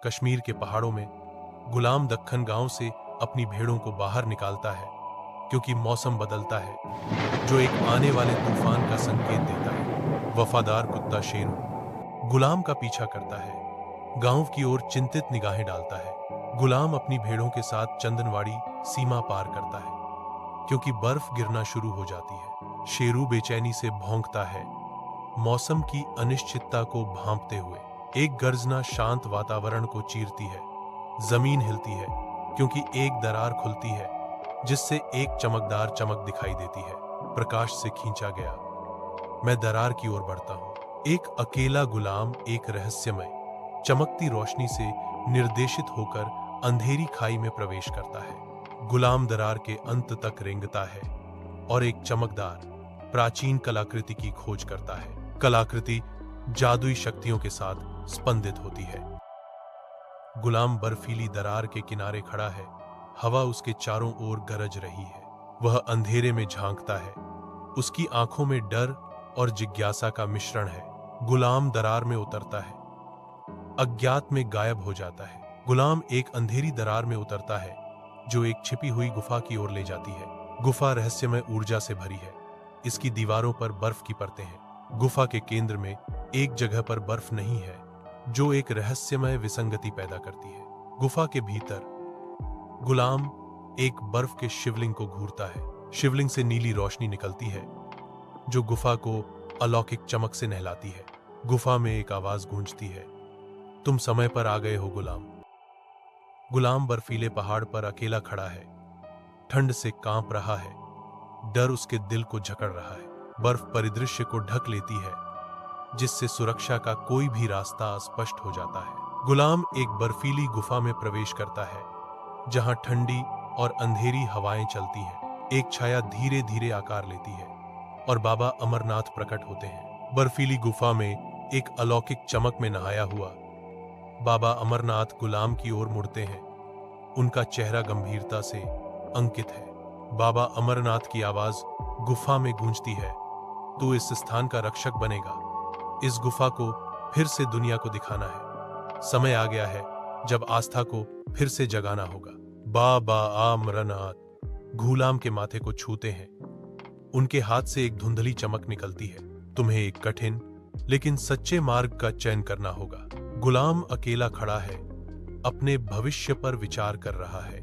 कश्मीर के पहाड़ों में गुलाम दक्खन गांव से अपनी भेड़ों को बाहर निकालता है क्योंकि मौसम बदलता है, जो एक आने वाले तूफान का संकेत देता है। वफादार कुत्ता शेरू गुलाम का पीछा करता है, गांव की ओर चिंतित निगाहें डालता है। गुलाम अपनी भेड़ों के साथ चंदनवाड़ी सीमा पार करता है क्योंकि बर्फ गिरना शुरू हो जाती है। शेरू बेचैनी से भौंकता है, मौसम की अनिश्चितता को भांपते हुए। एक गर्जना शांत वातावरण को चीरती है। जमीन हिलती है क्योंकि एक दरार खुलती है जिससे एक चमकदार चमक दिखाई देती है। प्रकाश से खींचा गया, मैं दरार की ओर बढ़ता हूं। एक अकेला गुलाम एक रहस्यमय चमकती रोशनी से निर्देशित होकर अंधेरी खाई में प्रवेश करता है। गुलाम दरार के अंत तक रेंगता है और एक चमकदार प्राचीन कलाकृति की खोज करता है। कलाकृति जादुई शक्तियों के साथ स्पंदित होती है। गुलाम बर्फीली दरार के किनारे खड़ा है, हवा उसके चारों ओर गरज रही है। वह अंधेरे में झांकता है, उसकी आंखों में डर और जिज्ञासा का मिश्रण है। गुलाम दरार में उतरता है, अज्ञात में गायब हो जाता है। गुलाम एक अंधेरी दरार में उतरता है जो एक छिपी हुई गुफा की ओर ले जाती है। गुफा रहस्यमय ऊर्जा से भरी है, इसकी दीवारों पर बर्फ की परतें हैं। गुफा के केंद्र में एक जगह पर बर्फ नहीं है, जो एक रहस्यमय विसंगति पैदा करती है। गुफा के भीतर गुलाम एक बर्फ के शिवलिंग को घूरता है। शिवलिंग से नीली रोशनी निकलती है जो गुफा को अलौकिक चमक से नहलाती है। गुफा में एक आवाज गूंजती है, तुम समय पर आ गए हो गुलाम। गुलाम बर्फीले पहाड़ पर अकेला खड़ा है, ठंड से कांप रहा है, डर उसके दिल को जकड़ रहा है। बर्फ परिदृश्य को ढक लेती है जिससे सुरक्षा का कोई भी रास्ता अस्पष्ट हो जाता है। गुलाम एक बर्फीली गुफा में प्रवेश करता है जहां ठंडी और अंधेरी हवाएं चलती हैं। एक छाया धीरे धीरे आकार लेती है और बाबा अमरनाथ प्रकट होते हैं। बर्फीली गुफा में एक अलौकिक चमक में नहाया हुआ बाबा अमरनाथ गुलाम की ओर मुड़ते हैं। उनका चेहरा गंभीरता से अंकित है। बाबा अमरनाथ की आवाज गुफा में गूंजती है, तू इस स्थान का रक्षक बनेगा। इस गुफा को फिर से दुनिया को दिखाना है। समय आ गया है जब आस्था को फिर से जगाना होगा। बाबा अमरनाथ गुलाम के माथे को छूते हैं। उनके हाथ से एक धुंधली चमक निकलती है। तुम्हें एक कठिन लेकिन सच्चे मार्ग का चयन करना होगा। गुलाम अकेला खड़ा है, अपने भविष्य पर विचार कर रहा है।